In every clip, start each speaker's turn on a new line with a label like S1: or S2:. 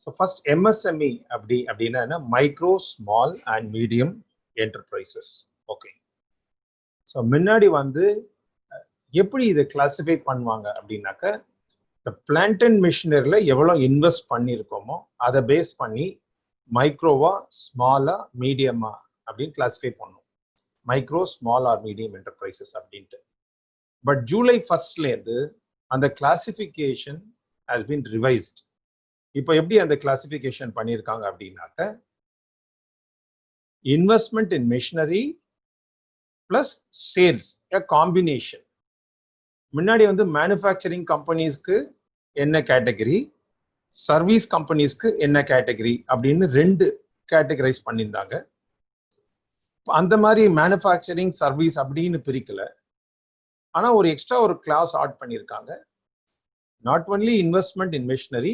S1: So first MSME அப்படின்னா micro small and medium enterprises. Okay, so முன்னாடி வந்து எப்படி இதை கிளாசிஃபை பண்ணுவாங்க அப்படின்னாக்க, இந்த பிளான்ட் அண்ட் மிஷினரியில் எவ்வளோ இன்வெஸ்ட் பண்ணியிருக்கோமோ அதை பேஸ் பண்ணி மைக்ரோவா ஸ்மாலா மீடியமா அப்படின்னு கிளாஸிஃபை பண்ணும். Micro small or medium enterprises அப்படின்ட்டு. பட் ஜூலை 1 அந்த கிளாசிஃபிகேஷன் ஹாஸ் பீன் ரிவைஸ்ட். இப்போ எப்படி அந்த கிளாசிஃபிகேஷன் பண்ணியிருக்காங்க அப்படின்னாக்க, investment in machinery plus sales a combination. முன்னாடி வந்து மேனுஃபேக்சரிங் கம்பெனிஸ்க்கு என்ன கேட்டகரி, சர்வீஸ் கம்பெனிஸ்க்கு என்ன கேட்டகரி அப்படின்னு 2 கேட்டகரைஸ் பண்ணியிருந்தாங்க. அந்த மாதிரி மேனுஃபேக்சரிங் சர்வீஸ் அப்படின்னு பிரிக்கல. ஆனால் ஒரு எக்ஸ்ட்ரா ஒரு கிளாஸ் ஆட் பண்ணியிருக்காங்க. Not only investment in machinery,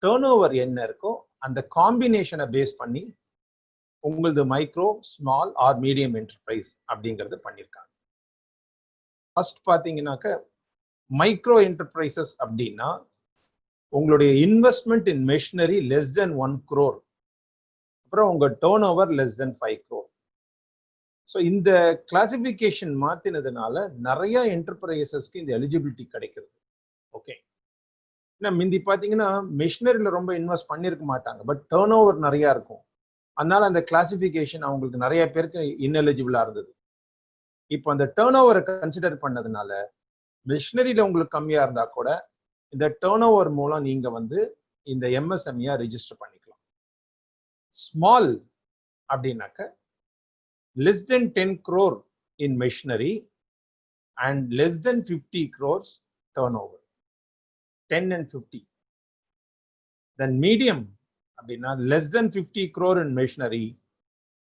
S1: turnover என்ன இருக்கோ அந்த காம்பினேஷனை பேஸ் பண்ணி உங்களது micro small or medium enterprise அப்படிங்கிறது பண்ணியிருக்காங்க. ஃபர்ஸ்ட் பார்த்தீங்கன்னாக்க மைக்ரோ என்டர்பிரைசஸ் அப்படின்னா உங்களுடைய investment in machinery less than 1 crore, அப்புறம் உங்க turnover less than 5 crore. So இந்த கிளாசிஃபிகேஷன் மாற்றினதுனால நிறைய என்டர்பிரைசஸ்க்கு இந்த எலிஜிபிலிட்டி கிடைக்கிறது. ஓகே, ஏன்னா முந்தி பார்த்தீங்கன்னா மிஷினரியில் ரொம்ப இன்வெஸ்ட் பண்ணியிருக்க மாட்டாங்க, பட் டேர்ன் ஓவர் நிறையா இருக்கும். அதனால அந்த கிளாசிஃபிகேஷன் அவங்களுக்கு நிறைய பேருக்கு இன்எலிஜிபிளாக இருந்தது. இப்போ அந்த டேர்ன் ஓவரை கன்சிடர் பண்ணதுனால மிஷினரியில் உங்களுக்கு கம்மியாக இருந்தால் கூட இந்த டேர்ன் ஓவர் மூலம் நீங்கள் வந்து இந்த எம்எஸ்எம்இயா ரிஜிஸ்டர் பண்ணிக்கலாம். ஸ்மால் அப்படின்னாக்க less than 10 crore in machinery and less than 50 crores turnover. 10 and 50. Then medium அப்படின்னா less than 50 crore in machinery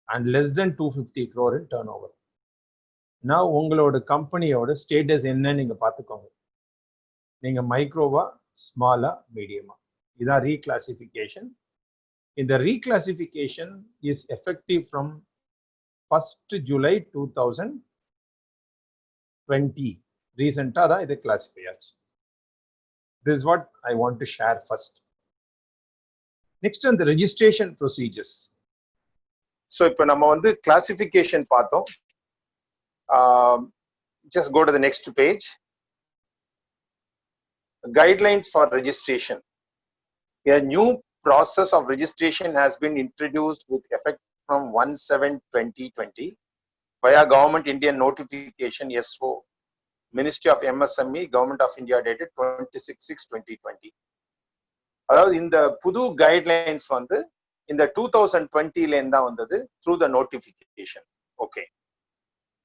S1: and less than 250 crore in turnover. Now உங்களோட கம்பெனியோட ஸ்டேட்டஸ் என்ன நீங்க பார்த்துக்கோங்க. நீங்க மைக்ரோவா ஸ்மாலா மீடியமா, இதான் ரீகிளாசிஃபிகேஷன். இந்த reclassification is effective from 1st July 2020. ரீசெண்டாக தான் இது கிளாசிஃபை ஆச்சு. This is what I want to share first. Next அந்த ரெஜிஸ்ட்ரேஷன் ப்ரொசீஜர்ஸ். ஸோ இப்போ நம்ம வந்து கிளாசிஃபிகேஷன் பார்த்தோம். Just go to the next page. Guidelines for registration. A new process of registration has been introduced with effect from 1/7/2020 via Government Indian Notification SO, Ministry of MSME, Government of India, dated 26/6/2020. அதாவது இந்த புது guidelines வந்து இந்த 2020ல இருந்தா வந்தது through the notification. Okay,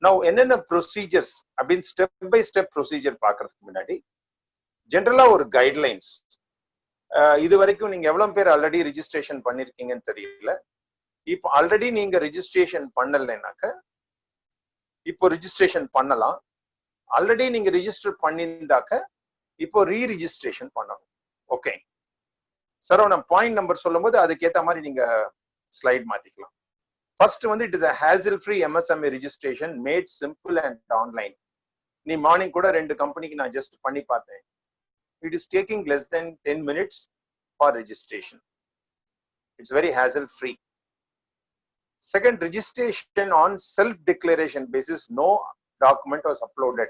S1: now என்னென்ன procedures அப்படின்னு step by step procedure பார்க்கறதுக்கு முன்னாடி ஜென்ரலா ஒரு கைட்லைன்ஸ். இது வரைக்கும் நீங்க எவ்வளவு பேர் ஆல்ரெடி ரிஜிஸ்ட்ரேஷன் பண்ணிருக்கீங்கன்னு தெரியல. இப்போ ஆல்ரெடி நீங்க ரிஜிஸ்ட்ரேஷன் பண்ணலைனாக்க இப்போ ரிஜிஸ்ட்ரேஷன் பண்ணலாம். ஆல்ரெடி நீங்க ரிஜிஸ்டர் பண்ணியிருந்தாக்க இப்போ ரீரிஜிஸ்ட்ரேஷன் பண்ணணும். ஓகே சார், நான் பாயிண்ட் நம்பர் சொல்லும் போது அதுக்கேற்ற மாதிரி நீங்க ஸ்லைட் மாத்திக்கலாம். ஃபர்ஸ்ட் வந்து it is a hassle free MSME registration made simple and online. நீ மார்னிங் கூட 2 கம்பெனிக்கு நான் ஜஸ்ட் பண்ணி பார்த்தேன். It is taking less than 10 minutes for registration. It's very hassle free. Second, registration on self-declaration basis, no document was uploaded.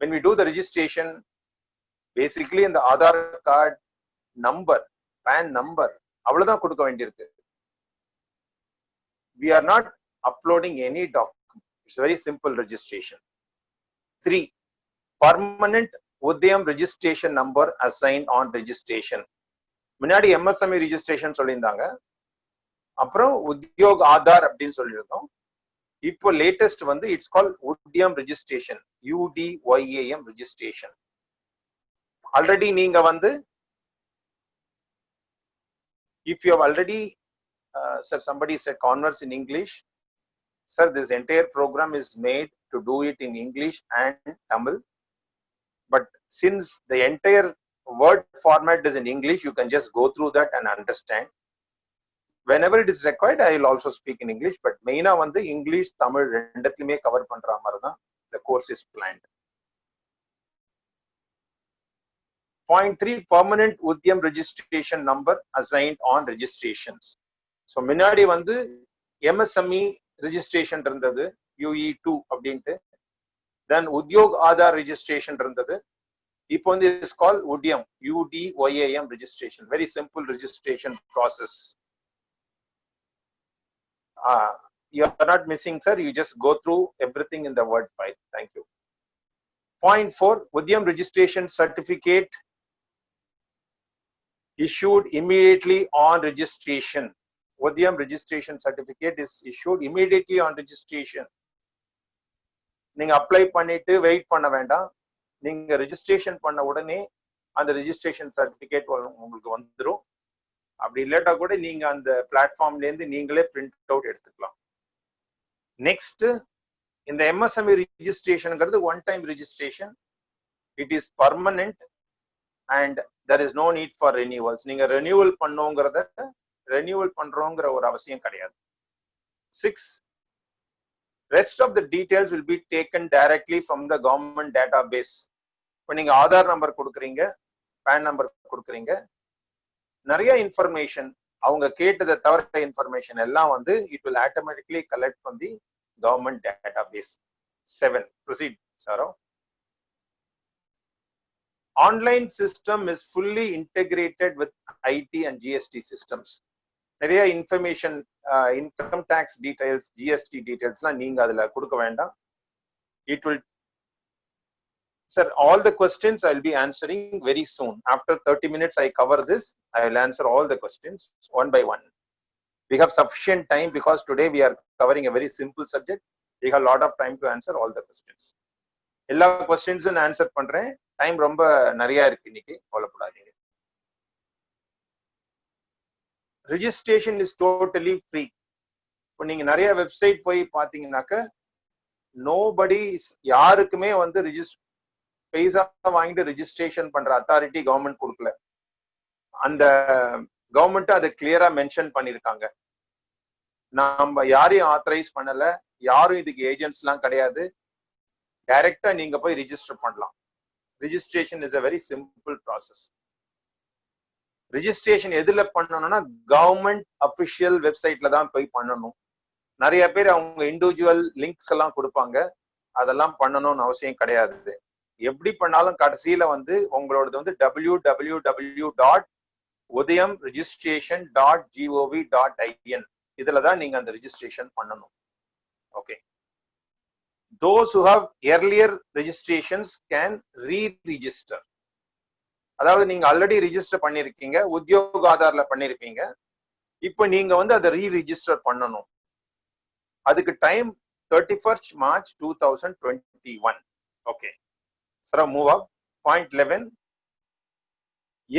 S1: When we do the registration, basically in the Aadhaar card number, PAN number, avladhaan kudukka vendirukku. We are not uploading any document. It's very simple registration. 3, permanent Udyam registration number assigned on registration. முன்னாடி MSME registration சொல்லியிருந்தாங்க, அப்புறம் உத்யோக் ஆதார் அப்படின்னு சொல்லியிருந்தோம். இப்போ latest வந்து it's call Udyam registration, UDYAM registration. Already நீங்க வந்து if you have already sir somebody said converse in English. Sir, this entire program is made to do it in English and Tamil. But since the entire word format is in English, you can just go through that and understand. Whenever it is required, I will also speak in English. But maina வந்து English, Tamil ரெண்டுத்துலயுமே cover பண்ற மாதிரி தான் the course is planned. Point 3, permanent Udyam registration number assigned on registrations. So முன்னாடி வந்து MSME registration இருந்தது UE2 அப்படின்ட்டு, then Udyog Aadhar registration இருந்தது. இப்போ வந்து is called Udyam, UDYAM registration. Very simple registration process. You are not missing, sir. You just go through everything in the Word file. Thank you. Point 4, Udyam registration certificate issued immediately on registration. Udyam registration certificate is issued immediately on registration. நீங்க apply பண்ணிட்டு wait பண்ண வேண்டாம். நீங்க registration பண்ண உடனே அந்த registration certificate உங்களுக்கு வந்துடும். அப்படி இல்லாட்டா கூட நீங்க அந்த பிளாட்ஃபார்ம்ல இருந்து நீங்களே பிரிண்ட் அவுட் எடுத்துக்கலாம். நெக்ஸ்ட், இந்த MSME ரெஜிஸ்ட்ரேஷன்ங்கிறது one time registration. It is permanent and there is no need for renewals. நீங்க ரெனியூவல் பண்ணுங்கிறத ரெனியூவல் பண்றோங்கிற ஒரு அவசியம் கிடையாது. 6, rest of the details will be taken directly from the government database. இப்போ நீங்க ஆதார் நம்பர் கொடுக்குறீங்க, பேன் நம்பர் கொடுக்குறீங்க, நிறைய இன்ஃபர்மேஷன் அவங்க கேட்டதை தவிர இன்ஃபர்மேஷன் எல்லாம் வந்து it will automatically collect from the government database. 7, proceed Saro. Online system is fully integrated with IT and GST systems. நிறைய information, income tax details, GST டீடைல்ஸ்லாம் நீங்க அதுல கொடுக்க வேண்டாம். It will, sir, all the questions I will be answering very soon. After 30 minutes I cover this. I will answer all the questions one by one. We have sufficient time because today we are covering a very simple subject. We have a lot of time to answer all the questions. எல்லா questions answer பண்றேன். Time ரொம்ப நிறைய இருக்கு இன்னைக்கு, கவலைப்படாதீங்க. Registration is totally free. இப்போ நீங்க நிறைய வெப்சைட் போய் பாத்தீங்கன்னாக்க nobody is, யாருக்குமே வந்து பைசா வாங்கிட்டு ரெஜிஸ்ட்ரேஷன் பண்ற அத்தாரிட்டி கவர்மெண்ட் கொடுக்கல. அந்த கவர்மெண்ட் அதை கிளியரா மென்ஷன் பண்ணிருக்காங்க. நம்ம யாரையும் ஆத்தரைஸ் பண்ணல, யாரும் இதுக்கு ஏஜென்ட்ஸ் எல்லாம் கிடையாது. டைரக்டா நீங்க போய் ரிஜிஸ்டர் பண்ணலாம். Registration is a very simple process. Registration எதுல பண்ணணும்னா கவர்மெண்ட் அபிஷியல் வெப்சைட்ல தான் போய் பண்ணணும். நிறைய பேர் அவங்க இண்டிவிஜுவல் லிங்க்ஸ் எல்லாம் கொடுப்பாங்க, அதெல்லாம் பண்ணணும்னு அவசியம் கிடையாது. எப்படி பண்ணாலும் கடைசியில வந்து உங்களோடது வந்து www.udyamregistration.gov.in இதுலதான் நீங்க அந்த ரெஜிஸ்ட்ரேஷன் பண்ணணும். Okay. Those who have earlier registrations can re-register. அதாவது நீங்க ஆல்ரெடி ரிஜிஸ்டர் பண்ணிருக்கீங்க, உத்யோக் ஆதார்ல பண்ணிருப்பீங்க, இப்போ நீங்க வந்து அதை ரீ-ரிஜிஸ்டர் பண்ணணும். அதுக்கு டைம் 31st March 2021. ஓகே, சரி, move up. Point 11,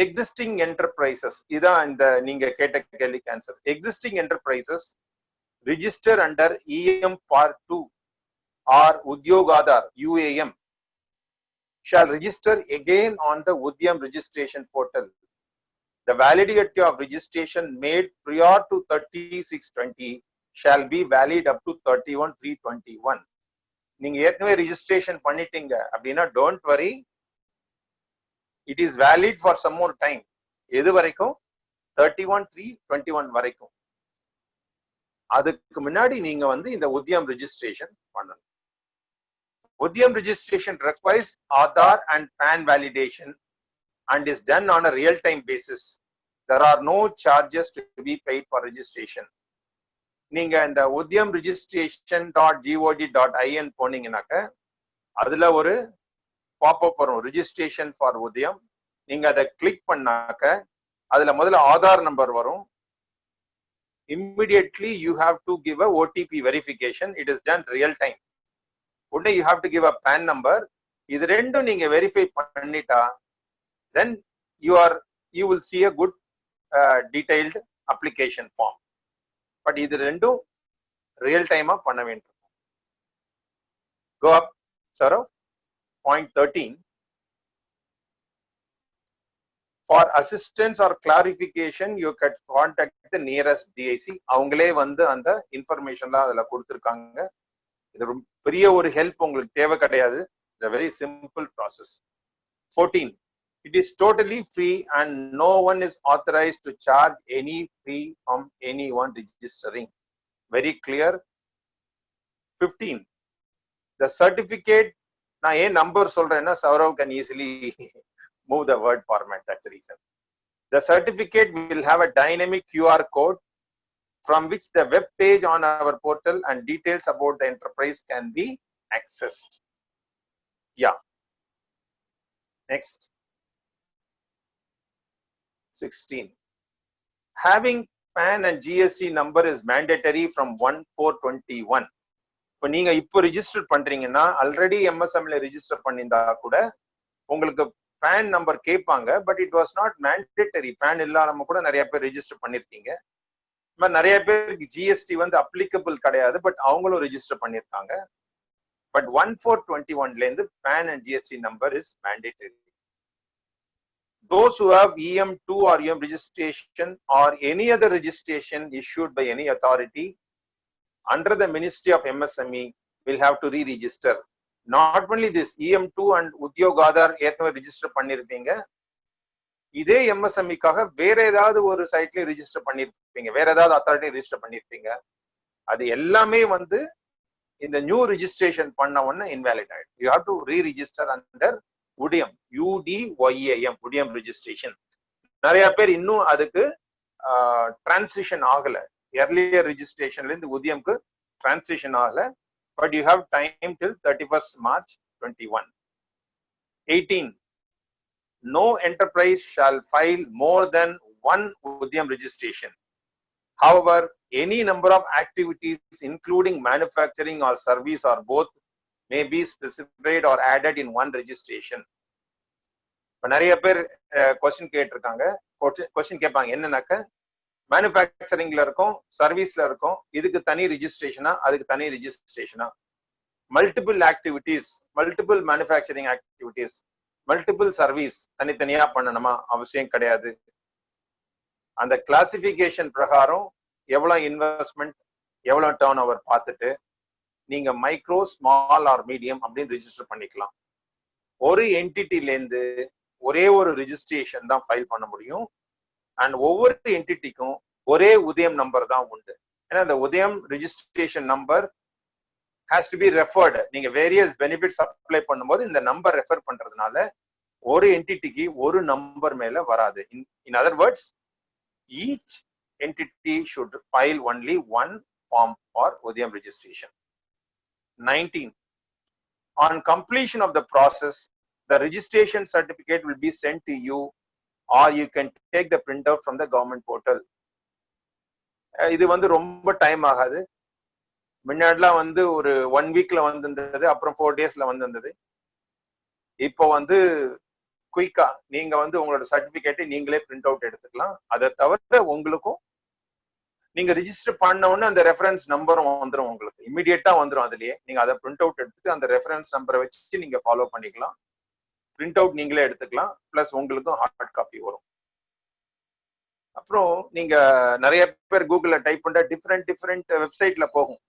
S1: existing enterprises. இதான் இந்த நீங்க கேட்ட கேள்விக்கு answer. Existing enterprises register under EM Part 2 or Udyog Aadhar UAM shall register again on the Udyam registration portal. The validity of registration made prior to 30/6/20 shall be valid up to 31/3/21. நீங்க ஏற்கனவே registration பண்ணிட்டீங்க அப்படின்னா don't worry, it is valid for some more time. எது வரைக்கும்? 31/3/21 வரைக்கும். அதுக்கு முன்னாடி நீங்க வந்து இந்த Udyam registration பண்ணணும். Udyam registration requires Aadhar and PAN validation and is done on a real-time basis. There are no charges to be paid for registration. நீங்க இந்த Udyam registration.gov.in போனீங்கன்னாக்க அதுல ஒரு பாப்அப் வரும், registration for Udyam. நீங்க அதை click பண்ணாக்க அதுல முதல்ல ஆதார் நம்பர் வரும். Immediately you have to give a OTP verification. It is done real time. உடனே you have to give a PAN number. இது ரெண்டும் நீங்க வெரிஃபை பண்ணிட்டா then you will see a good detailed application form. But இது ரெண்டும் real டைமா பண்ண வேண்டும். Go up, Saro. Point 13. For assistance or clarification, you can contact the nearest DIC. அவங்களே வந்து அந்த இன்ஃபர்மேஷன்லாம் அதுல கொடுத்துருக்காங்க. இது பெரிய ஒரு ஹெல்ப் உங்களுக்கு தேவை கிடையாது. It's a very simple process. 14. It is totally free and no one is authorized to charge any fee from anyone registering. Very clear. 15. The certificate, na a number solrena, Saurav can easily move the word format. That's the reason. The certificate will have a dynamic QR code from which the web page on our portal and details about the enterprise can be accessed. Yeah. Next. 16. Having PAN and GST number is mandatory from 1/4/21. இப்போ நீங்க இப்போ register பண்றீங்கன்னா already எம்எஸ்எம்ல register பண்ணியிருந்தா கூட உங்களுக்கு PAN number கேட்பாங்க. But it was not mandatory. PAN இல்லாம கூட நிறைய பேர் ரிஜிஸ்டர் பண்ணிருக்கீங்க. நிறைய பேருக்கு ஜிஎஸ்டி வந்து அப்ளிகபிள் கிடையாது, பட் அவங்களும் ரிஜிஸ்டர் பண்ணிருக்காங்க. பட் 1/4/21ல இருந்து PAN and GST number is mandatory. Those who have EM2 or EM registration or any other registration issued by any authority under the Ministry of MSME will have to re-register. Not only this, EM2 and Udyog Aadhar ஏற்கனவே register பண்ணிருப்பீங்க. இதே எம்எஸ்எம்இக்காக வேற ஏதாவது ஒரு சைட்ல register பண்ணிருப்பீங்க, வேற ஏதாவது அத்தாரிட்டி ரிஜிஸ்டர் பண்ணிருப்பீங்க. அது எல்லாமே வந்து இந்த நியூ ரிஜிஸ்ட்ரேஷன் பண்ண உடனே இன்வாலிட் ஆயிடும். You have to re-register under Udyam, UDYAM, Udyam registration. நிறைய பேர் இன்னும் அதுக்கு டிரான்சிஷன் ஆகல. earlier registration இருந்து உதியம்க்கு டிரான்சிஷன் ஆகல. But you have time till 31st March 21. 18. No enterprise shall file more than one Udyam registration. However, any number of activities including manufacturing or service or both may be specified or added in one registration. நிறைய பேர் question கேட்டிருக்காங்க. Question கேட்பாங்க என்னன்னாக்க, மேனுஃபேக்சரிங்ல இருக்கும், சர்வீஸ்ல இருக்கும், இதுக்கு தனி ரிஜிஸ்ட்ரேஷனா, அதுக்கு தனி ரிஜிஸ்ட்ரேஷனா? Multiple activities, multiple manufacturing activities, multiple service தனித்தனியா பண்ணணுமா? அவசியம் கிடையாது. அந்த கிளாசிபிகேஷன் பிரகாரம் எவ்வளவு இன்வெஸ்ட்மெண்ட், எவ்வளவு டர்ன் ஓவர் பார்த்துட்டு நீங்க மைக்ரோ, ஸ்மால் ஆர் மீடியம் அப்படின்னு ரிஜிஸ்டர் பண்ணிக்கலாம். ஒரு என்டிட்டில இருந்து ஒரே ஒரு ரிஜிஸ்ட்ரேஷன் தான் ஃபைல் பண்ண முடியும். அண்ட் ஒவ்வொரு என்டிட்டிக்கும் ஒரே உதயம் நம்பர் தான் உண்டு. ஏன்னா இந்த உதயம் registration number has to be referred. நீங்க வேரியஸ் பெனிஃபிட்ஸ் அப்ளை பண்ணும்போது இந்த நம்பர் ரெஃபர் பண்றதுனால ஒரு என்டிட்டிக்கு ஒரு நம்பர் மேல வராது. In other words, each entity should file only one form for Udyam registration. 19. On completion of the process, the registration certificate will be sent to you or you can take the printout from the government portal. இது வந்து ரொம்ப time ஆகாது. முன்னாடிலாம் வந்து ஒரு 1 வீக்ல வந்திருந்தது, அப்புறம் 4 டேஸ்ல வந்திருந்தது. இப்போ வந்து குயிக்கா நீங்க வந்து உங்களோட சர்டிபிகேட்டை நீங்களே பிரிண்ட் அவுட் எடுத்துக்கலாம். அதை தவிர உங்களுக்கும் நீங்க ரிஜிஸ்டர் பண்ண உடனே அந்த ரெஃபரன்ஸ் நம்பரும் வந்துடும், உங்களுக்கு இமிடியேட்டா வந்துடும். அதுலயே நீங்க அதை பிரிண்ட் அவுட் எடுத்துட்டு அந்த ரெஃபரன்ஸ் நம்பரை வச்சு நீங்க ஃபாலோ பண்ணிக்கலாம். பிரிண்ட் அவுட் நீங்களே எடுத்துக்கலாம், பிளஸ் உங்களுக்கும் ஹார்ட் காப்பி வரும். அப்புறம் நீங்க நிறைய பேர் கூகுள்ல டைப் பண்ண டிஃப்ரெண்ட் வெப்சைட்ல போகும்.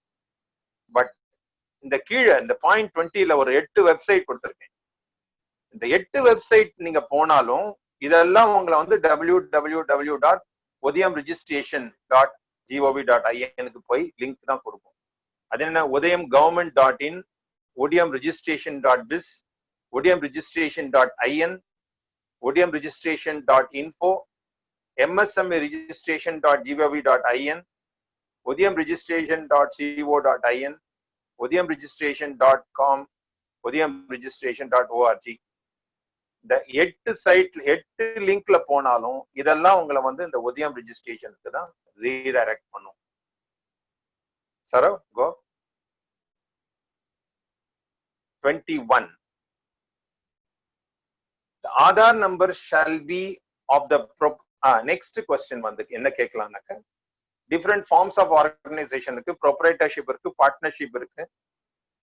S1: பட் இந்த கீழே இந்த பாயிண்ட் 20ல ஒரு 8 வெப்சைட் கொடுத்துருக்கேன். இந்த 8 வெப்சைட் நீங்க போனாலும் இதெல்லாம் உங்களை வந்து www.udyamregistration.gov.in போய் லிங்க் தான் கொடுக்கும். அது என்ன, udyamgovernment.in, udyamregistration.biz, udyamregistration.in, udyamregistration.info, msmeregistration.gov.in, udyamregistration.co.in, udyamregistration.com, udyamregistration.org. இந்த 8 சைட்ல 8 லிங்க்ல போனாலும் இதெல்லாம் உங்களை வந்து இந்த உதயம் ரெஜிஸ்ட்ரேஷனுக்கு தான் ரீடைரக்ட் பண்ணும். சரவ் கோ. 21. The Aadhaar number shall be of the next question வந்து என்ன கேட்கலாம்னாக்க, டிஃப்ரெண்ட் ஃபார்ம்ஸ் ஆஃப் ஆர்கனைசேஷன் இருக்கு, ப்ரொப்ரைட்டர்ஷிப் இருக்கு, பார்ட்னர்ஷிப் இருக்கு,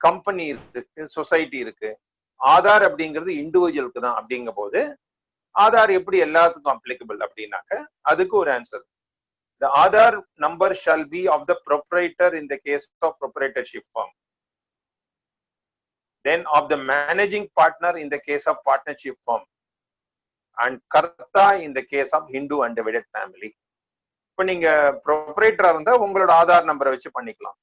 S1: கம்பெனி இருக்கு, சொசைட்டி இருக்கு. ஆதார் அப்படிங்கிறது இண்டிவிஜுவலுக்கு தான். அப்படிங்கும் போது ஆதார் எப்படி எல்லாத்துக்கும் அப்ளிகபிள் அப்படின்னாக்க அதுக்கு ஒரு answer. The Aadhaar number shall be of the proprietor in the case of proprietorship firm. Then of the managing partner in the case of partnership firm. and karta in the case of Hindu undivided family. இப்போ நீங்க ப்ரொப்ரைட்டரா இருந்தா உங்களோட ஆதார் நம்பரை வச்சு பண்ணிக்கலாம்.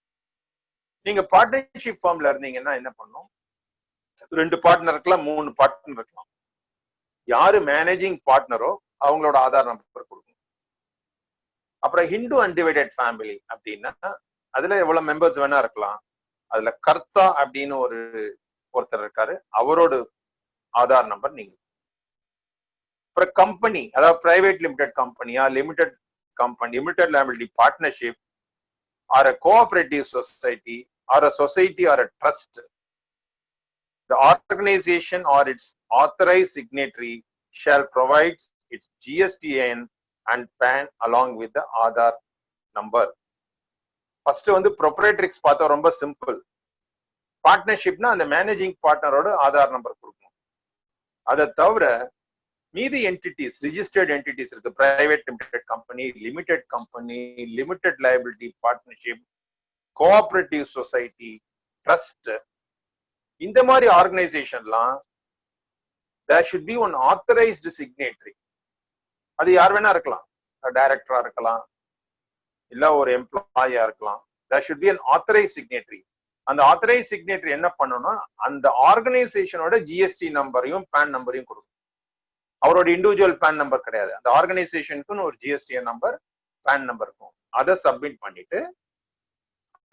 S1: நீங்க partnership ஃபார்ம்ல இருந்தீங்கன்னா என்ன பண்ணும், 2 பார்ட்னர் இருக்கலாம், 3 பார்ட்னர் இருக்கலாம். யாரு மேனேஜிங் பார்ட்னரோ அவங்களோட ஆதார் நம்பர் கொடுக்கணும். அப்புறம் ஹிந்து அன்டிவைடட் ஃபேமிலி அப்படின்னா அதுல எவ்வளவு மெம்பர்ஸ் வேணா இருக்கலாம். அதுல கர்த்தா அப்படின்னு ஒருத்தர் இருக்காரு, அவரோட ஆதார் நம்பர் நீங்க. அப்புறம் கம்பெனி, அதாவது பிரைவேட் லிமிடெட் கம்பெனியா, limited company, limited liability partnership, or a cooperative society or a society or a trust, the organization or its authorized signatory shall provide its GSTN and PAN along with the Aadhaar number. First வந்து ப்ரொப்ரைட்டரிக்ஸ் பார்த்தா ரொம்ப simple. பார்ட்னர்ஷிப்னா அந்த managing பார்ட்னரோட Aadhaar number கொடுக்கணும். அதை தவிர மீதி entities, registered entities இருக்கு, private limited company, limited company, limited liability partnership, cooperative society, trust, இந்த மாதிரி ஆர்கனைசேஷன்லாம் there should be one authorized signatory. அது யார் வேணா இருக்கலாம், டைரக்டரா இருக்கலாம், இல்ல ஒரு எம்ப்ளாயா இருக்கலாம். there should be an authorized signatory. அந்த authorized signatory என்ன பண்ணணும்னா அந்த ஆர்கனைசேஷனோட ஜிஎஸ்டி நம்பரையும் பேன் நம்பரையும் கொடுக்கும். அவரோட இண்டிவிஜுவல் பேன் நம்பர் கிடையாது, அந்த ஆர்கனைசேஷனுக்குன்னு ஒரு ஜிஎஸ்டிஎன் நம்பர், பேன் நம்பர் இருக்கும். அதை சப்மிட் பண்ணிட்டு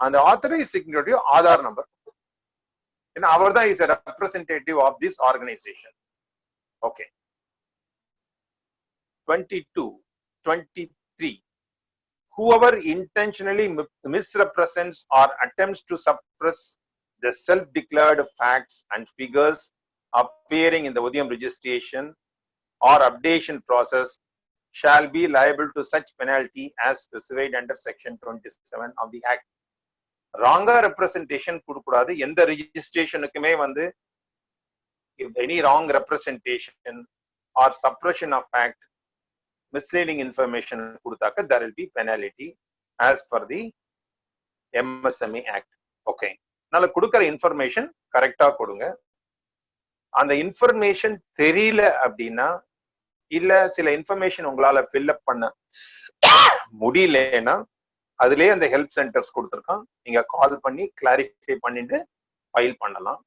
S1: அந்த ஆத்தரைஸ் சிக்னேட்டரி ஆதார் நம்பர், ஏன்னா அவர் தான் is a representative of this organization. Okay. 22, 23. Whoever intentionally misrepresents or attempts to suppress the self-declared facts and figures appearing in the Udyam registration or updation process shall be liable to such penalty as specified under section 27 of the act. ராங்கா representation கொடுக்கூடாது. எந்த ரெஜிஸ்ட்ரேஷனுக்குமே வந்து if any wrong representation or suppression of fact, misleading information கொடுத்தாக்க there will be penalty as per the MSME Act. Okay. அதனால கொடுக்கிற information கரெக்டா கொடுங்க. அந்த information தெரியல அப்படின்னா, இல்ல சில இன்ஃபர்மேஷன் உங்களால ஃபில்அப் பண்ண முடியலன்னா அதுலயே அந்த ஹெல்ப் சென்டர்ஸ் கொடுத்துருக்கான், நீங்க கால் பண்ணி கிளாரிஃபை பண்ணிட்டு ஃபைல் பண்ணலாம்.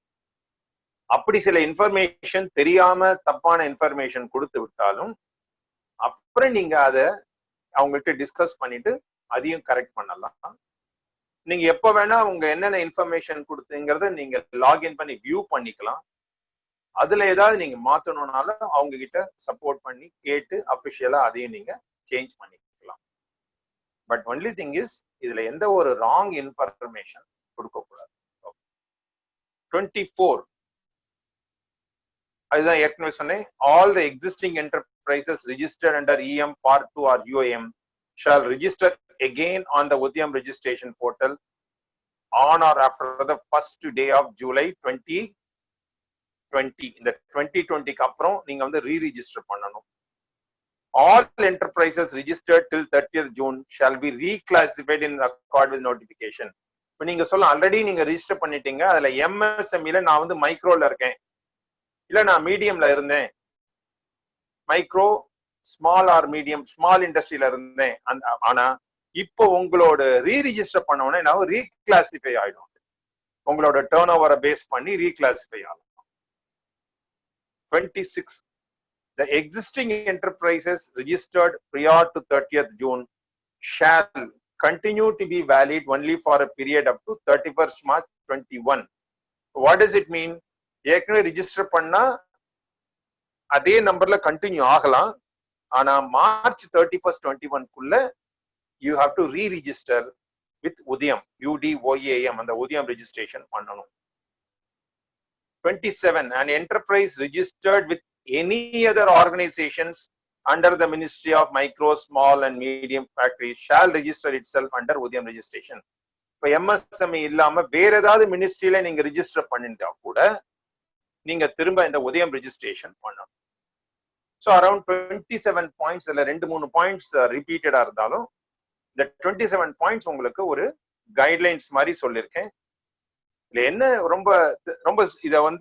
S1: அப்படி சில இன்ஃபர்மேஷன் தெரியாம தப்பான இன்ஃபர்மேஷன் கொடுத்து விட்டாலும் அப்புறம் நீங்க அதை அவங்கள்ட்ட டிஸ்கஸ் பண்ணிட்டு அதையும் கரெக்ட் பண்ணலாம். நீங்க எப்ப வேணா உங்க என்னென்ன இன்ஃபர்மேஷன் கொடுத்தீங்கிறத நீங்க லாகின் பண்ணி வியூ பண்ணிக்கலாம். அதுல ஏதாவது நீங்க மாத்தணும்னாலும் அவங்க கிட்ட சப்போர்ட் பண்ணி கேட்டு அபிஷியலா அதையும் நீங்க சேஞ்ச் பண்ணிக்கலாம். பட் ஒன்லி திங் இஸ் இதுல எந்த ஒரு ராங் இன்ஃபர்மேஷன் கொடுக்க கூடாது. 24, அதுதான் ஏற்கனவே சொன்னேன், all the existing enterprises registered under EM Part 2 or UIM shall register again on the Udyam registration portal on or after the first day of July 2020. இந்த 2020க்கு அப்புறம் நீங்க வந்து ரீரிஜிஸ்டர் பண்ணணும். All enterprises registered till 30th June shall be reclassified in accord with notification. இப்போ நீங்க சொல்ல already நீங்க register பண்ணிட்டீங்க, அதுல MSMEல நான் வந்து மைக்ரோல இருக்கேன், இல்ல நான் மீடியம்ல இருந்தேன், micro small or medium small இண்டஸ்ட்ரியில இருந்தேன், ஆனா இப்போ உங்களோட ரீரிஜிஸ்டர் பண்ண உடனே நான் ரீகிளாசிஃபை ஆயிடும். உங்களோட டர்ன் ஓவரை பேஸ் பண்ணி ரீகிளாசிஃபை ஆகும். 26. The existing enterprises registered prior to 30th June shall continue to be valid only for a period up to 31st March 21. What does it mean? ஏற்கனவே ரிஜிஸ்டர் பண்ணா அதே நம்பர்ல கண்டினியூ ஆகலாம், ஆனா March 31st 21க்குள்ள you have to re-register with Udyam, UDYAM, அந்த Udyam registration பண்ணணும். 27. An enterprise registered with any other organizations under the Ministry of Micro, Small and Medium Factories shall register itself under Udyam registration. இப்போ MSME இல்லாம வேற ஏதாவது மினிஸ்ட்ரியில நீங்க register பண்ணிட்டா கூட நீங்க திரும்ப இந்த Udyam registration பண்ணணும். ஸோ அரௌண்ட் 27 பாயிண்ட்ஸ், இல்ல 2-3 பாயிண்ட்ஸ் ரிப்பீட்டடா இருந்தாலும் இந்த 27 பாயிண்ட்ஸ் உங்களுக்கு ஒரு கைட்லைன்ஸ் மாதிரி சொல்லியிருக்கேன். இல்ல என்ன ரொம்ப ரொம்ப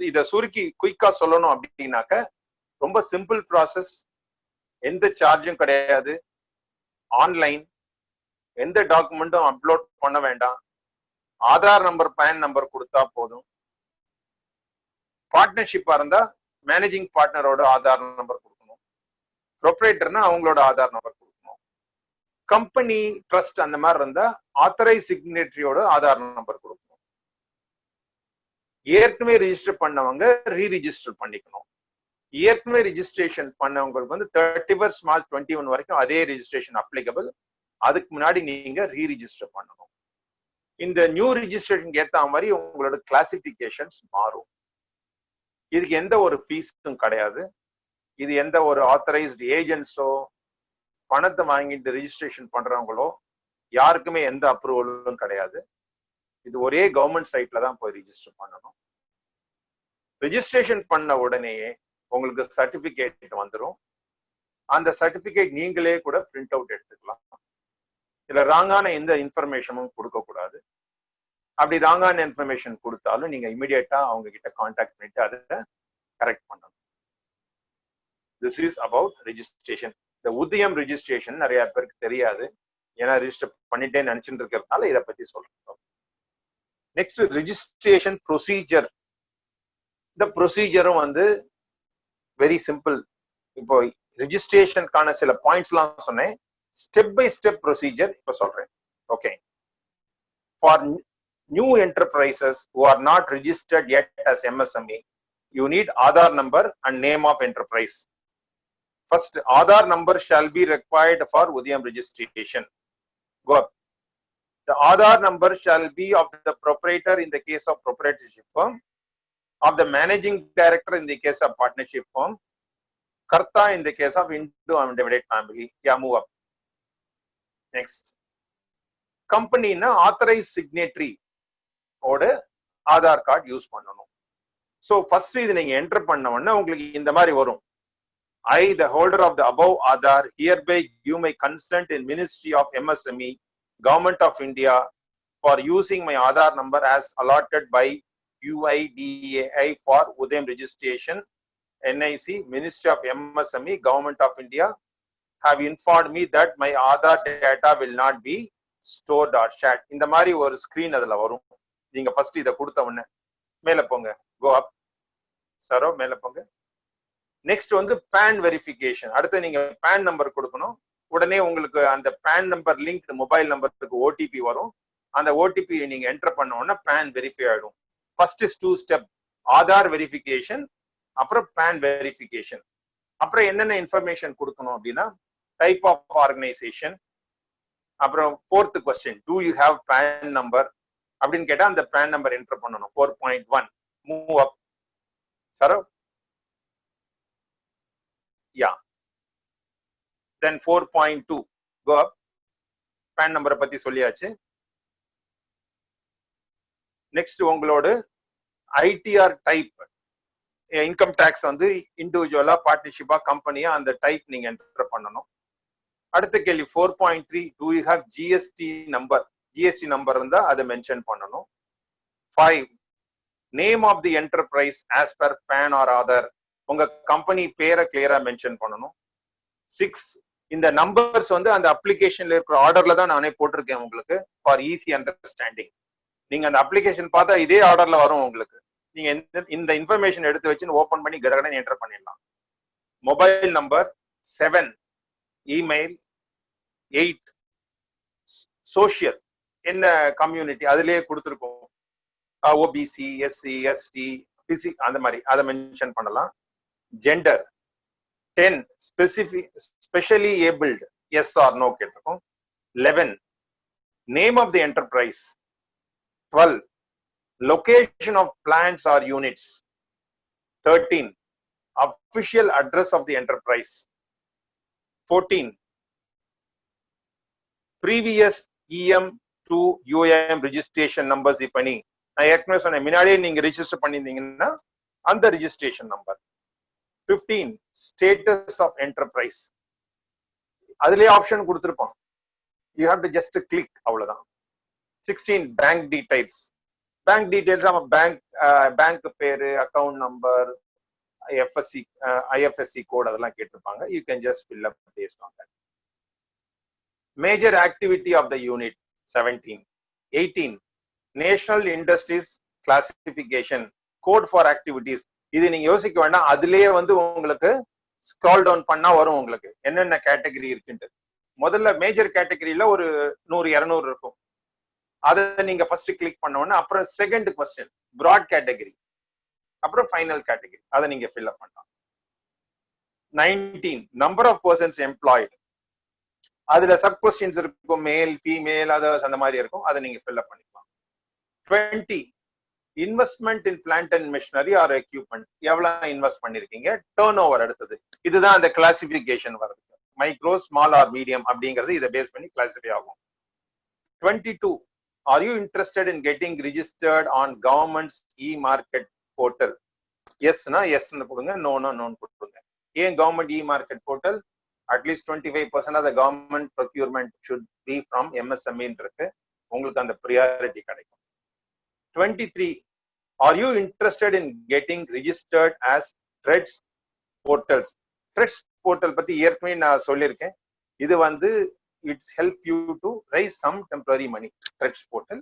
S1: இதை சுருக்கி குயிக்கா சொல்லணும் அப்படின்னாக்க,
S2: ரொம்ப சிம்பிள் ப்ராசஸ், எந்த சார்ஜும் கிடையாது, ஆன்லைன், எந்த டாக்குமெண்ட்டும் அப்லோட் பண்ண வேண்டாம், ஆதார் நம்பர் பேன் நம்பர் கொடுத்தா போதும். பார்ட்னர்ஷிப்பா இருந்தா மேனேஜிங் பார்ட்னரோட ஆதார் நம்பர் கொடுக்கணும், ப்ரொப்ரேட்டர்னா அவங்களோட ஆதார் நம்பர் கொடுக்கணும், கம்பெனி ட்ரஸ்ட் அந்த மாதிரி இருந்தா ஆத்தரைஸ் சிக்னேட்டரியோட ஆதார் நம்பர் கொடுக்கணும். ஏற்கனவே ரெஜிஸ்டர் பண்ணவங்க ரீரிஜிஸ்டர் பண்ணிக்கணும். ஏற்கனவே ரெஜிஸ்ட்ரேஷன் பண்ணவங்களுக்கு வந்து 31 மார்ச் 21 வரைக்கும் அதே ரெஜிஸ்ட்ரேஷன் அப்ளிகபிள். அதுக்கு முன்னாடி நீங்க ரீரிஜிஸ்டர் பண்ணணும். இந்த நியூ ரெஜிஸ்ட்ரேஷனுக்கு ஏத்த மாதிரி உங்களோட கிளாசிபிகேஷன்ஸ் மாறும். இதுக்கு எந்த ஒரு ஃபீஸும் கிடையாது. இது எந்த ஒரு ஆத்தரைஸ்டு ஏஜென்ட்ஸோ பணத்தை வாங்கிட்டு ரெஜிஸ்ட்ரேஷன் பண்றவங்களோ யாருக்குமே எந்த அப்ரூவலும் கிடையாது. இது ஒரே கவர்மெண்ட் சைட்ல தான் போய் ரெஜிஸ்டர் பண்ணணும். ரெஜிஸ்ட்ரேஷன் பண்ண உடனேயே உங்களுக்கு சர்டிபிகேட் வந்துடும். அந்த சர்டிபிகேட் நீங்களே கூட பிரிண்ட் அவுட் எடுத்துக்கலாம். இதுல ராங்கான எந்த இன்ஃபர்மேஷனும் கொடுக்க கூடாது. அப்படி ராங்கான இன்ஃபர்மேஷன் கொடுத்தாலும் நீங்க இமிடியேட்டா அவங்க கிட்ட கான்டாக்ட் பண்ணிட்டு அதை கரெக்ட் பண்ணணும். This is about registration. இந்த உதயம் ரெஜிஸ்ட்ரேஷன் நிறைய பேருக்கு தெரியாது, ஏன்னா ரெஜிஸ்டர் பண்ணிட்டே நினைச்சுட்டு இருக்கிறதுனால இதை பத்தி சொல்றோம். Next registration procedure. இந்த ப்ரொசீஜரும் வந்து வெரி சிம்பிள். இப்போ ரெஜிஸ்ட்ரேஷனுக்கான சில பாயிண்ட்ஸ் எல்லாம் சொன்னேன், ஸ்டெப் பை ஸ்டெப் ப்ரொசீஜர் இப்ப சொல்றேன். Okay, for new enterprises who are not registered yet as MSME, you need Aadhaar number and name of enterprise. First, Aadhaar number shall be required for Udayam registration. Go up. The Aadhaar number shall be of the proprietor in the case of proprietorship firm, of the managing director in the case of partnership firm, Karta in the case of Hindu undivided family. Yeah, move up. Next, company na authorized signatory ஓட Aadhaar card use பண்ணணும். So first இது நீங்க enter பண்ண உடனே உங்களுக்கு இந்த மாதிரி வரும். I, the holder of the above Aadhaar, hereby give my consent in Ministry of MSME, Government of India, for using my Aadhaar number as allotted by UIDAI for Udayam registration. NIC, Ministry of MSME, Government of India, have informed me that my Aadhaar data will not be stored or shared. இந்த மாதிரி ஒரு screen அதுல வரும். நீங்க first இதை கொடுத்த உடனே மேல போங்க, கோ அப் சரோ, மேல போங்க. நெக்ஸ்ட் வந்து பேன் வெரிஃபிகேஷன். அடுத்து நீங்க பேன் நம்பர் கொடுக்கணும். உடனே உங்களுக்கு அந்த பேன் நம்பர் லிங்க் மொபைல் நம்பருக்கு ஓடிபி வரும். அந்த ஓடிபி நீங்க என்டர் பண்ண உடனே பேன் வெரிஃபை ஆயிடும். First is 2 step, Aadhaar verification, அப்புறம் பேன் வெரிஃபிகேஷன். அப்புறம் என்னென்ன இன்ஃபர்மேஷன் கொடுக்கணும் அப்படின்னா டைப் ஆஃப் ஆர்கனைசேஷன், அப்புறம் 4th question, do you have PAN number அப்படின்னு கேட்டா அந்த பேன் நம்பர் என்டர் பண்ணணும். 4.1, மூவ் அப் சரோ. Yeah, then 4.2, go up. பேன் நம்பரை பத்தி சொல்லியாச்சு. நெக்ஸ்ட் உங்களோட ஐடிஆர் டைப், இன்கம் டேக்ஸ் வந்து இண்டிவிஜுவலா பார்ட்னர்ஷிப்பா கம்பெனியா அந்த டைப் நீங்க என்டர் பண்ணணும். அடுத்த கேள்வி 4.3, do you have GST number. GST number இருந்தா அதை மென்ஷன் பண்ணணும். 5, name of the enterprise as per PAN or Aadhaar. உங்க கம்பெனி பேரை கிளியரா மென்ஷன் பண்ணணும். 6, இந்த நம்பர்ஸ் வந்து அந்த அப்ளிகேஷன்ல இருக்கிற ஆர்டர்ல தான் நானே போட்டிருக்கேன் உங்களுக்கு, ஃபார் ஈஸி அண்டர்ஸ்டாண்டிங். நீங்க அந்த அப்ளிகேஷன் பார்த்தா இதே ஆர்டர்ல வரும் உங்களுக்கு. நீங்க இந்த இன்ஃபர்மேஷன் எடுத்து வச்சு ஓபன் பண்ணி கடகடன்னு என்டர் பண்ணிடலாம். மொபைல் நம்பர் 7, இமெயில் 8, சோஷியல் என்ன கம்யூனிட்டி அதுலயே கொடுத்துருக்கோம், ஓபிசி, எஸ்சி, எஸ்டி, பிசி அந்த மாதிரி அதை மென்ஷன் பண்ணலாம். Gender 10, specially abled, yes or no கேட்டிருக்கோம். 11, name of the enterprise. 12, location of plants or units. 13, official address of the enterprise. 14, previous EM to UIM registration numbers if any. நான் ஏற்கனவே சொன்னேன், முன்னாடியே நீங்க ரெஜிஸ்டர் பண்ணியிருந்தீங்கன்னா அந்த registration number. 15, status of enterprise. அதுலயே option கொடுத்துருக்கோம், you have to just click, அவ்வளவுதான். 16, பேங்க் டீடைல்ஸ். பேங்க் டீடைல்ஸ் நம்ம பேங்க் பேங்க் பேரு, அக்கவுண்ட் நம்பர், IFSC code அதெல்லாம் கேட்டிருப்பாங்க. You can just fill up based on that. Major activity of the unit 17. 18. National Industries Classification Code for Activities. இது நீங்க யோசிக்க வேண்டாம், அதுலயே வந்து உங்களுக்கு ஸ்க்ரால் டவுன் பண்ணா வரும் உங்களுக்கு என்னென்ன கேட்டகரி இருக்குன்ட்டு. முதல்ல மேஜர் கேட்டகரியில ஒரு 100-200 இருக்கும். அதை நீங்க ஃபர்ஸ்ட் கிளிக் பண்ண உடனே அப்புறம் செகண்ட் கொஸ்டின் பிராட் கேட்டகரி, அப்புறம் ஃபைனல் கேட்டகரி, அதை நீங்க ஃபில் அப் பண்ணலாம். 19. Number of persons employed. அதுல சப் கொஸ்டின்ஸ் இருக்கும், மேல் ஃபீமேல் அதர்ஸ் அந்த மாதிரி இருக்கும், அதை நீங்க ஃபில் அப் பண்ணிக்கலாம். 20. Investment in plant and machinery or equipment. எவ்வளவு இன்வெஸ்ட் பண்ணிருக்கீங்க, டர்ன் ஓவர். அடுத்தது இதுதான் அந்த கிளாசிபிகேஷன் வருது, மைக்ரோ ஸ்மால் ஆர் மீடியம் அப்படிங்கிறது இதை பேஸ் பண்ணி கிளாசிஃபை ஆகும். 22. Are you interested in getting registered on government's e-market portal? Yes na yes னு கொடுங்க, no na no னு கொடுங்க. ஏன் government e-market portal? At least 25% of the government procurement should be from MSME இருக்கு, உங்களுக்கு அந்த priority கிடைக்கும். 23. Are you interested in getting registered as TREDS portals? TREDS portal பத்தி ஏற்கனவே நான் சொல்லியிருக்கேன். இது வந்து it's help you to raise some temporary money. TREDS portal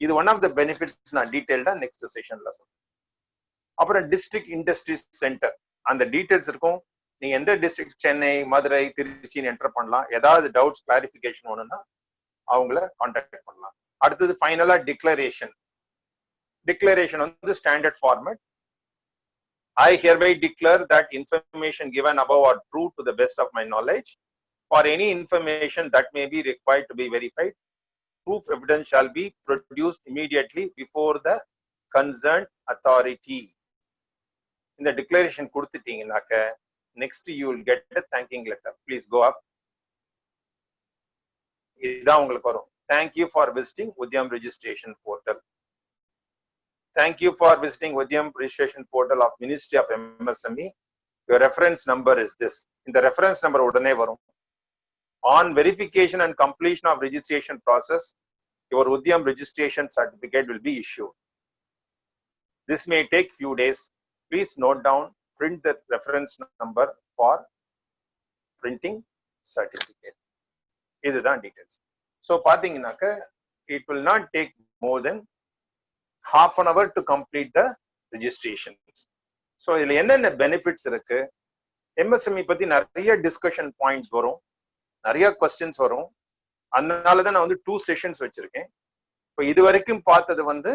S2: இது one of the benefits நான் டீடைல்டா நெக்ஸ்ட் செஷன்ல சொல்றேன். அப்புறம் டிஸ்ட்ரிக்ட் இண்டஸ்ட்ரி சென்டர், அந்த டீடைல்ஸ் இருக்கும். நீங்க எந்த டிஸ்ட்ரிக்ட், சென்னை, மதுரை, திருச்சின்னு என்டர் பண்ணலாம். ஏதாவது டவுட்ஸ் கிளாரிஃபிகேஷன் வேணும்னா அவங்கள கான்டாக்ட் பண்ணலாம். அடுத்தது ஃபைனலா டிக்ளரேஷன். டிக்ளரேஷன் வந்து standard format. I hereby declare that information given above are true to the best of my knowledge. For any information that may be required to be verified, proof evidence shall be produced immediately before the concerned authority. In the declaration கொடுத்துட்டீங்கன்னாக்க next you will get a thanking letter. Please go up. இதுதான் உங்களுக்கு வரும். Thank you for visiting Udyam registration portal. Thank you for visiting Udyam registration portal of Ministry of MSME. Your reference number is this. இந்த reference number உடனே வரும். On verification and completion of registration process, your Udyam registration certificate will be issued. This may take few days. Please note down, print the reference number for printing certificate. இதுதான் details. So பாத்தீங்கன்னாக்க it will not take more than half an hour to complete the registration. So இதுல என்னென்ன benefits இருக்கு, MSME பத்தி நிறைய discussion points வரும், நிறைய questions வரும். அதனாலதான் நான் வந்து 2 செஷன்ஸ் வச்சிருக்கேன். இப்போ இது வரைக்கும் பார்த்தது வந்து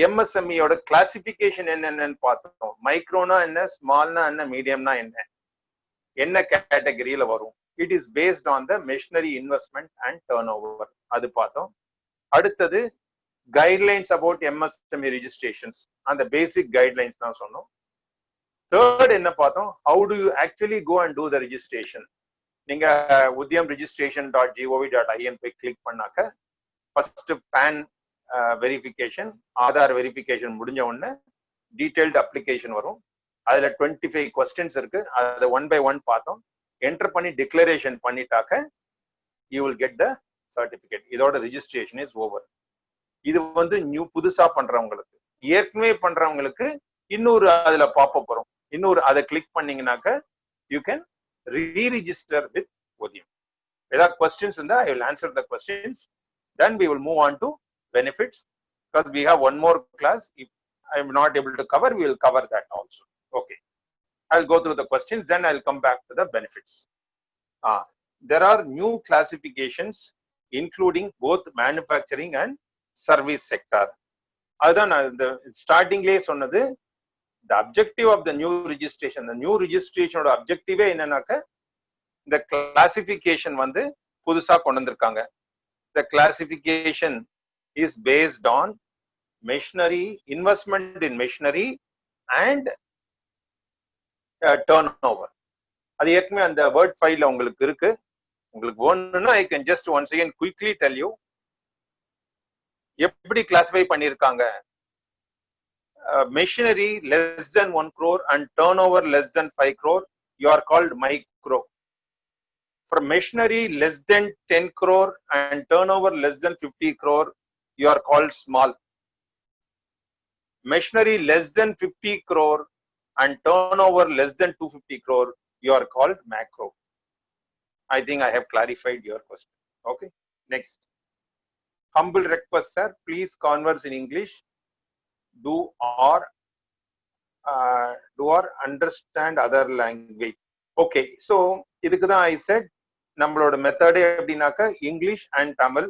S2: எம்எஸ்எம்இயோட கிளாசிபிகேஷன் என்னென்னு பார்த்தோம். மைக்ரோனா என்ன, ஸ்மால்னா என்ன, மீடியம்னா என்ன, என்ன கேட்டகரியில வரும். It is based on the machinery investment and turn over, அது பார்த்தோம். அடுத்தது கைட்லைன்ஸ் அபவுட் எம்எஸ்எம்இ ரெஜிஸ்ட்ரேஷன்ஸ், அந்த பேசிக் கைட்லைன்ஸ் தான் சொன்னோம். தேர்ட் என்ன பார்த்தோம், how do you actually go and do the registration. நீங்க udyamregistration.gov.in போய் கிளிக் பண்ணாக்க first PAN verification, Aadhaar verification முடிஞ்ச உடனே டீடைல்டு அப்ளிகேஷன் வரும். அதுல 25 கொஸ்டின்ஸ் இருக்கு, அதை 1 by 1 பார்த்தோம். என்டர் பண்ணி டிக்ளரேஷன் பண்ணிட்டாக்க you will get the certificate. இதோட ரெஜிஸ்ட்ரேஷன் இஸ் ஓவர். இது வந்து நியூ புதுசா பண்றவங்களுக்கு. ஏற்கனவே பண்றவங்களுக்கு இன்னொரு அதுல பாப்பப் வரும், இன்னொரு அதை கிளிக் பண்ணீங்கன்னாக்க you can re-register with Udyam. Without questions in that, I will answer the questions. Then we will move on to benefits, because we have one more class. If I am not able to cover, we will cover that also. Okay, I'll go through the questions, then I'll come back to the benefits. There are new classifications including both manufacturing and service sector. அதான் இந்த ஸ்டார்டிங்லேயே சொன்னது, the objective of the new registration, the new registration ஓட objective என்னன்னாக்க இந்த classification வந்து புதுசா கொண்டு வந்திருக்காங்க. The classification is based on machinery, investment in machinery and turnover. அது ஏற்கனவே அந்த வேர்ட் ஃபைல்ல உங்களுக்கு இருக்கு. உங்களுக்கு வேணும்னா I can just once again quickly tell you எப்படி கிளாசிஃபை பண்ணிருக்காங்க. Machinery less than 1 crore and turnover less than 5 crore, you are called micro. For machinery less than 10 crore and turnover less than 50 crore, you are called small. Machinery less than 50 crore and turnover less than 250 crore, you are called macro. I think I have clarified your question. Okay, next. Humble request, sir, please converse in English. Do or understand other language. Okay, so இதுக்கு தான் I said நம்மளோட மெத்தடே எப்படின்னாக்க English and Tamil.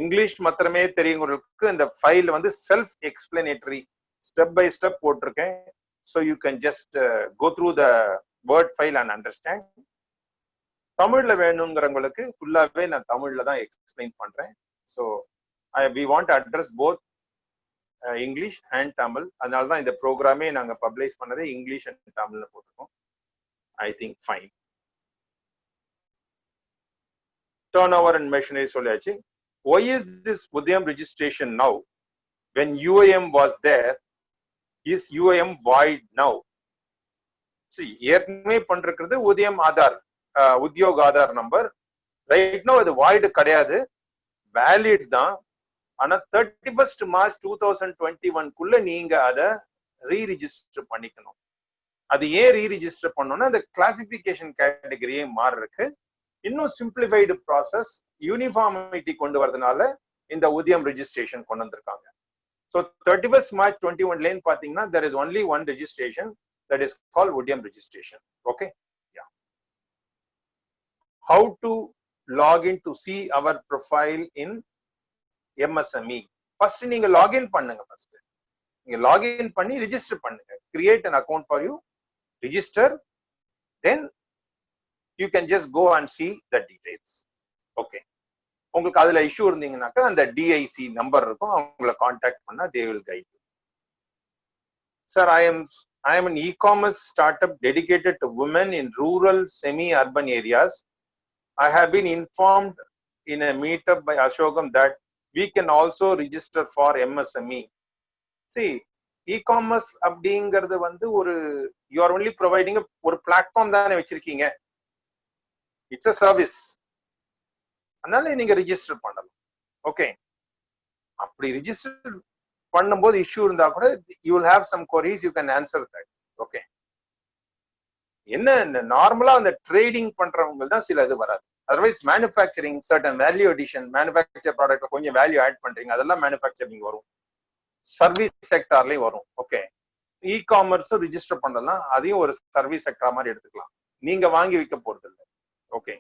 S2: English மாத்திரமே தெரியுங்களுக்கு இந்த file வந்து self explanatory step by step போட்டிருக்கேன். So you can just go through the word file and understand. தமிழ்ல வேணுங்கிறவங்களுக்கு ஃபுல்லாவே நான் தமிழ்ல தான் எக்ஸ்பிளைன் பண்றேன். So we want address both English and Tamil. அதனால தான் இந்த ப்ரோக்ராமே நாங்க பப்ளிஷ் பண்ணதே இங்கிலீஷ் அண்ட் தமிழ்ல போட்டிருக்கோம். I think fine. Turn over and machinery சொல்லியாச்சு. Why is this Udayam registration now when UIM was there? Is UIM void now? See, ஏற்கனவே பண்றது Udyam Aadhaar, Udyog Aadhaar number. Right no அது void கிடையாது, வேலிட் தான். ஆனா 31st March 2021 நீங்க அதை ரீரிஜிஸ்டர் பண்ணிக்கணும். அது ஏன் ரீரிஜிஸ்டர் பண்ணணும்னா அந்த கிளாசிபிகேஷன் கேட்டகரியே மாறி இருக்கு. இன்னும் சிம்பிளிஃபைடு ப்ராசஸ், யூனிஃபார்மிட்டி கொண்டு வரதுனால இந்த உதயம் ரெஜிஸ்ட்ரேஷன் கொண்டு வந்திருக்காங்க. ஸோ 31st March 2021 பாத்தீங்கன்னா there is only one registration, that is called உதயம் registration. Okay, yeah. How to log in to see our profile in MSME? First நீங்க லாகின் பண்ணுங்க. ஃபர்ஸ்ட் நீங்க லாகின் பண்ணி ரிஜிஸ்டர் பண்ணுங்க. Create an account for you, register, then you can just go and see the details. Okay, உங்களுக்கு அதுல issue இருந்தீங்கன்னாக்கா அந்த DIC number இருக்கும், அவங்கள கான்டாக்ட் பண்ணா they will guide you. Sir, I am an e-commerce startup dedicated to women in rural semi-urban areas. I have been informed in a meetup by Ashokam that we can also register for MSME. See, e-commerce அப்படிங்கிறது வந்து ஒரு you are only providing ஒரு platform தானே வச்சிருக்கீங்க. It's a service. அதனால நீங்க register பண்ணலாம். Okay, அப்படி ரிஜிஸ்டர் பண்ணும்போது இஷ்யூ இருந்தா கூட you will have some queries, you can answer that. Okay, என்ன நார்மலா அந்த ட்ரேடிங் பண்றவங்க தான் சில இது வராது. Otherwise manufacturing certain value addition, manufacturer ப்ராடக்ட்ல கொஞ்சம் வேல்யூ ஆட் பண்றீங்க, அதெல்லாம் மேனுஃபேக்சரிங் வரும். சர்வீஸ் செக்டார்லயும் வரும். ஓகே, இ காமர்ஸும் ரிஜிஸ்டர் பண்ணலாம், அதையும் ஒரு சர்வீஸ் செக்டார் மாதிரி எடுத்துக்கலாம். நீங்க வாங்கி விற்க போறது இல்லை. Okay,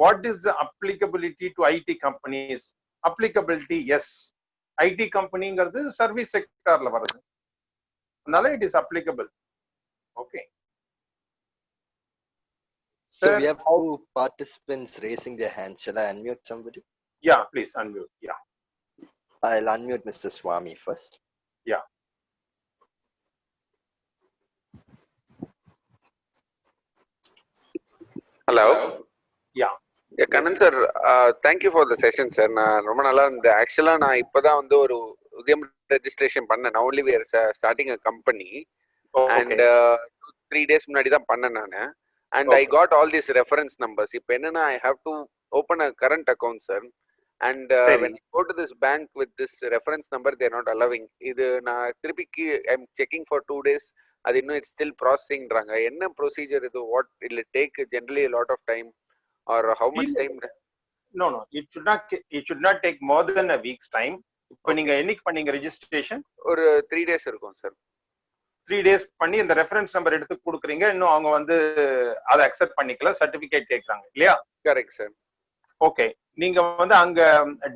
S2: what is the applicability to IT companies? Applicability, yes. IT companyங்கிறது சர்வீஸ் செக்டார்ல வருது, அதனால it is applicable. Okay.
S3: So we have two participants raising their hands. Shall I unmute somebody?
S2: Yeah, please unmute. Yeah.
S3: I'll unmute Mr. Swami first.
S2: Yeah.
S4: Hello.
S2: Yeah.
S4: Yeah, Kannan sir, thank you for the session, sir. நான் ரொம்ப நல்லா இருந்தது. ஆக்சுவலா நான் இப்பதான் வந்து ஒரு உதயம் ரெஜிஸ்ட்ரேஷன் பண்ணேன். Now only we are starting a company. And 2-3 days முன்னாடி தான் பண்ணேன் நானு. And I got all these reference numbers. இப்போ என்னன்னா I have to open a current account, sir. And when you go to this bank with this reference number, they are not allowing. இது நான் திருப்பி I'm checking for 2 days. அது இன்னும் it's still processingன்றாங்க. என்ன procedure இது? What will it take generally a lot of time or how much time?
S2: No, it should not take more than a week's time. இப்போ நீங்க என்னைக்கு பண்ணீங்க ரெஜிஸ்ட்ரேஷன்?
S4: ஒரு 3 days இருக்கும் சார்.
S2: 3 days பண்ணி இந்த ரெஃபரன்ஸ் நம்பர் எடுத்து கொடுக்குறீங்க. இன்னும் அவங்க வந்து அதை அக்செப்ட் பண்ணிக்கல, சர்டிபிகேட் கேட்கறாங்க இல்லையா?
S4: Correct sir.
S2: ஓகே, நீங்க வந்து அங்க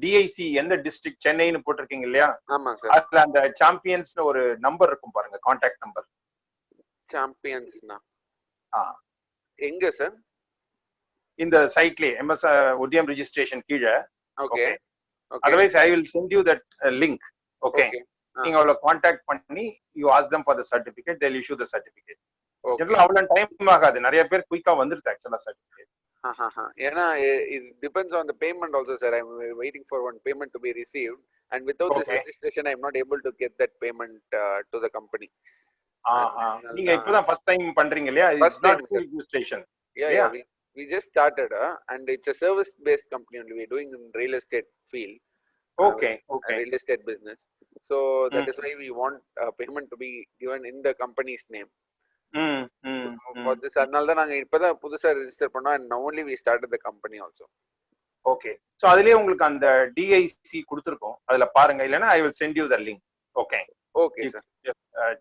S2: DIC எந்த டிஸ்ட்ரிக்ட் சென்னைன்னு போட்டிருக்கீங்க இல்லையா?
S4: ஆமா சார்.
S2: அதுல அந்த சாம்பியன்ஸ்னு ஒரு நம்பர் இருக்கும் பாருங்க, கான்டாக்ட் நம்பர்.
S4: சாம்பியன்ஸ்னா எங்க சார்?
S2: இந்த சைட்லயே MS உதயம் ரெஜிஸ்ட்ரேஷன் கீழே.
S4: Okay.
S2: Otherwise I will send you that link. Okay. நீங்க அவளை கான்டாக்ட் பண்ணி you ask them for the certificate, they'll issue the certificate. இதெல்லாம் அவ்வளவு டைம் ஆகாது, நிறைய பேர் குயிக்கா வந்துருது ஆக்சுவலா சர்டிபிகேட்.
S4: ஏன்னா it depends on the payment also, sir. I'm waiting for one payment to be received, and without this registration I'm not able to get that payment to the company.
S2: நீங்க இப்பதான் first time பண்றீங்க இல்லையா? It's not full registration.
S4: Yeah. We just started and it's a service based company only. We're doing in real estate field.
S2: Okay.
S4: Real estate business. So that is why we want payment to be given in the company's name. For this, அதனால தான் நாங்க இப்பதான் புதுசா register பண்ணோம், and now only we started the company also.
S2: Okay, so அதுலயே உங்களுக்கு அந்த DIC கொடுத்துருக்கோம், அதுல பாருங்க, இல்லைன்னா I will send you the link. Okay
S4: Okay, sir.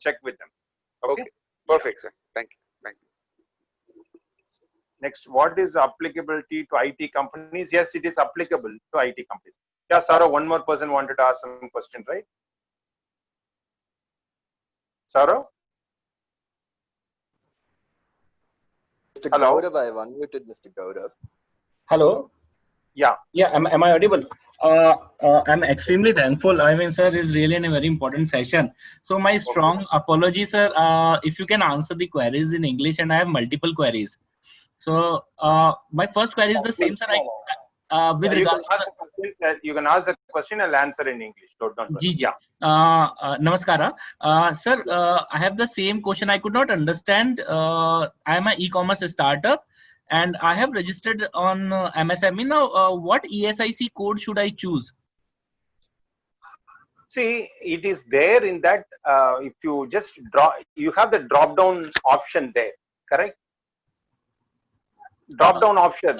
S2: Check with them.
S4: Okay, perfect, sir. Thank you.
S2: Next, what is the applicability to IT companies? Yes, it is applicable to IT companies. Yeah, Sarah, one more person wanted to ask some question, right? Sarah?
S3: Mr.
S2: Hello?
S3: Gaurav, I have unmuted Mr. Gaurav.
S5: Hello.
S2: Yeah.
S5: Yeah. Am I audible? I'm extremely thankful. I mean, sir, is really a very important session. So my strong apologies, sir. If you can answer the queries in English, and I have multiple queries. So my first query is the same, sir. With regards to
S2: you can ask the question and answer in English. Don't worry. Yeah.
S5: Namaskara. Sir, I have the same question. I could not understand. I am an e-commerce startup, and I have registered on MSME. Now, what ESIC code should I choose?
S2: See, it is there in that, if you just you have the drop down option there, correct? Drop down option.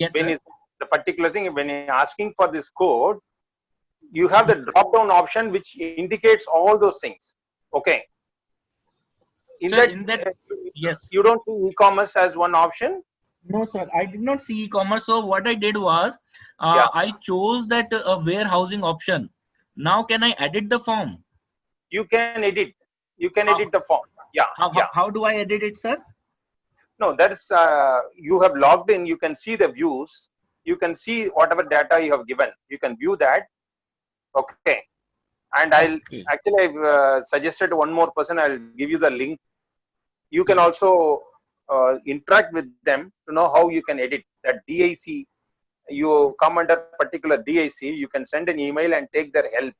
S5: Yes,
S2: when
S5: sir.
S2: is the particular thing, when you're asking for this code, you have the drop down option which indicates all those things. Okay.
S5: Sir, yes.
S2: You don't see e-commerce as one option?
S5: No, sir. I did not see e-commerce. So what I did was, I chose that warehousing option. Now, can I edit the form?
S2: You can edit. You can edit the form. Yeah.
S5: How do I edit it, sir?
S2: No, that's you have logged in. You can see the views. You can see whatever data you have given. You can view that. Okay. And I've suggested one more person. I'll give you the link. You can also interact with them to know how you can edit that DIC. You come under particular DIC. You can send an email and take their help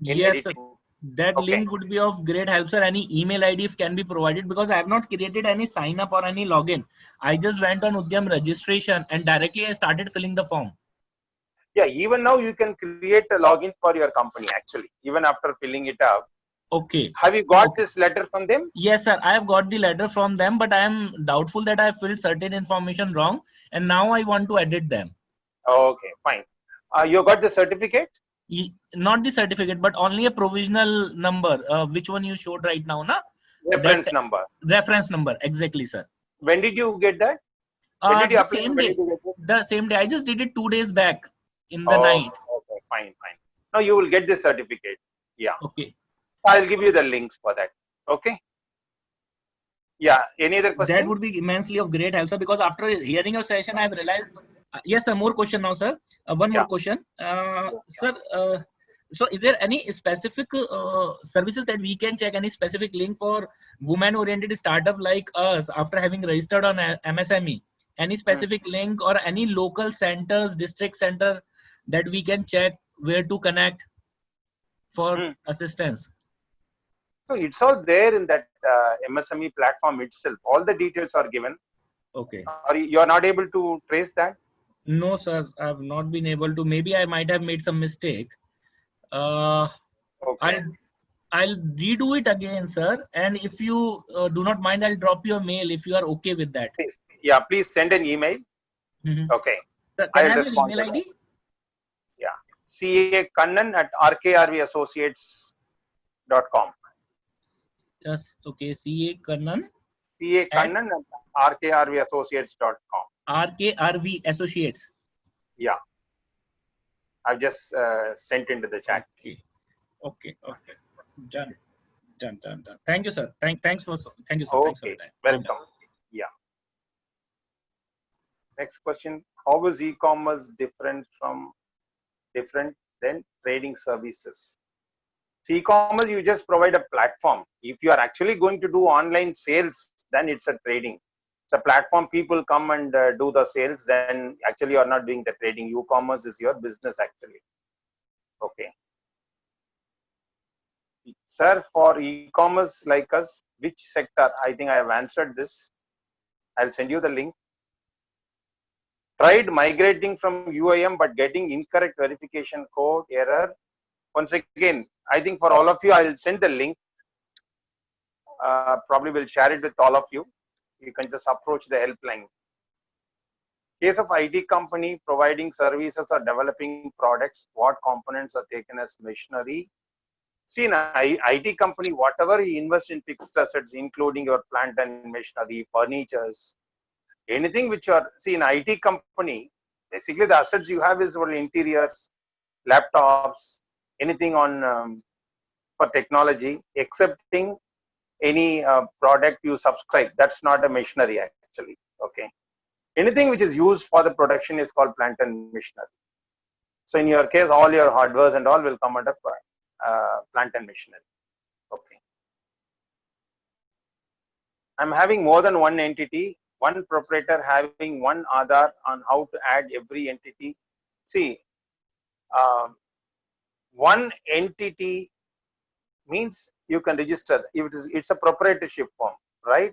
S2: in
S5: Yes,
S2: editing.
S5: sir. That link would be of great help, sir. Any email ID if can be provided, because I have not created any sign up or any login. I just went on Udyam registration and directly I started filling the form.
S2: Yeah, even now you can create a login for your company actually, even after filling it up.
S5: Okay.
S2: Have you got this letter from them?
S5: Yes, sir. I have got the letter from them, but I am doubtful that I have filled certain information wrong, and now I want to edit them.
S2: Okay, fine. You got the certificate?
S5: Not the certificate, but only a provisional number. Which one you showed right now, na?
S2: Reference number.
S5: Reference number, exactly, sir.
S2: When did you get that? When did you
S5: The
S2: apply?
S5: same
S2: When
S5: day.
S2: did you get that?
S5: The same day. I just did it 2 days back in the night.
S2: Okay, fine. Now you will get the certificate. Yeah.
S5: Okay.
S2: I'll give you the links for that. Okay. Yeah. Any other question?
S5: That would be immensely of great help, sir, because after hearing your session, I've realized. Yes, sir. More question now, sir. One more question. Sir, so is there any specific services that we can check, any specific link for women-oriented startup like us after having registered on MSME? Any specific link or any local centers, district center that we can check where to connect for assistance?
S2: So it's all there in that MSME platform itself. All the details are given.
S5: Okay.
S2: Or you are not able to trace that?
S5: No, sir. I've not been able to. Maybe I might have made some mistake.
S2: Okay.
S5: I'll redo it again, sir. And if you do not mind, I'll drop you a mail if you are okay with that.
S2: Please. Yeah, please send an email. Okay.
S5: Sir,
S2: I'll
S5: can I have your
S2: respond
S5: email
S2: to
S5: ID?
S2: Yeah. CA.Kannan@rkrvassociates.com.
S5: Yes. Okay. CA Kannan.
S2: CA.Kannan@rkrvassociates.com.
S5: RKRV Associates.
S2: Yeah. I've just sent into the chat.
S5: Okay. Done. Thank you, sir. Thanks for your
S2: Okay.
S5: time.
S2: Welcome. Yeah. Next question. How is e-commerce different than trading services? See, e-commerce, you just provide a platform. If you are actually going to do online sales, then it's a trading. It's a platform. People come and do the sales. Then actually you are not doing the trading. E-commerce is your business actually. Okay. Sir, for e-commerce like us, which sector? I think I have answered this. I'll send you the link. Tried migrating from UIM but getting incorrect verification code error. Once again, I think for all of you, I'll send the link. Probably will share it with all of you. You can just approach the helpline. Case of IT company providing services or developing products, what components are taken as machinery? See, in IT company, whatever you invest in fixed assets, including your plant and machinery, furnitures, anything which are, see, in IT company, basically the assets you have is only interiors, laptops, anything on for technology, excepting any product you subscribe. That's not a machinery actually. Okay. Anything which is used for the production is called plant and machinery. So in your case, all your hardwares and all will come under plant and machinery. Okay. I'm having more than one entity, one proprietor having one Aadhaar on how to add every entity. See, one entity means you can register. If it's a proprietorship form, right?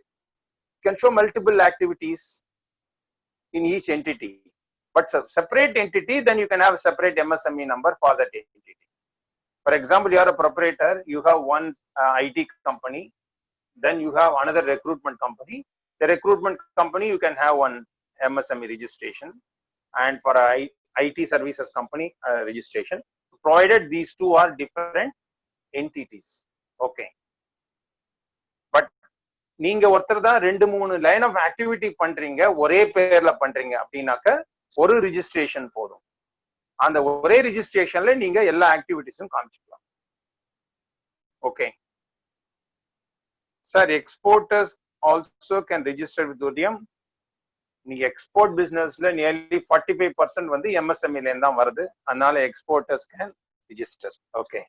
S2: You can show multiple activities in each entity. But separate entity, then you can have a separate MSME number for that entity. For example, you are a proprietor, you have one IT company, then you have another recruitment company. The recruitment company, you can have one MSME registration, and for a IT services company registration, provided these two are different entities. Okay. But நீங்க ஒருத்தர் தான் 2-3 line of activity பண்றீங்க, ஒரே பேர்ல பண்றீங்க அப்படின்னாக்க ஒரு registration போதும். அந்த ஒரே ரிஜிஸ்ட்ரேஷன்ல நீங்க எல்லா ஆக்டிவிட்டிஸும் காமிச்சுக்கலாம். Okay sir, exporters also can register with Udyam. நீங்க எக்ஸ்போர்ட் பிசினஸ்ல நியர்லி 45% வந்து எம்எஸ்எம்இல இருந்து தான் வருது. அதனால exporters can register. Okay,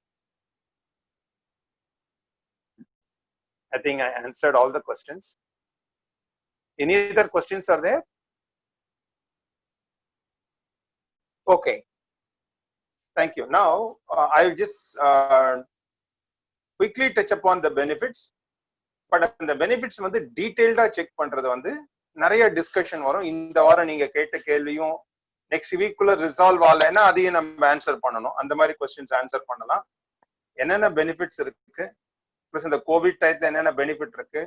S2: I think I answered all the questions. Any other questions are there? Okay, thank you. Now I will just quickly touch upon the benefits. But the benefits வந்து டீடைல்டா check பண்றது வந்து நிறைய discussion வரும். இந்த வாரம் நீங்க கேட்ட கேள்வியும் நெக்ஸ்ட் வீக்குள்ள ரிசால்வ் ஆகலைன்னா அதையும் நம்ம ஆன்சர் பண்ணணும். அந்த மாதிரி கொஸ்டின்ஸ் ஆன்சர் பண்ணலாம். என்னென்ன பெனிஃபிட்ஸ் இருக்கு, பிளஸ் இந்த கோவிட் டயத்துல என்னென்ன பெனிஃபிட் இருக்கு,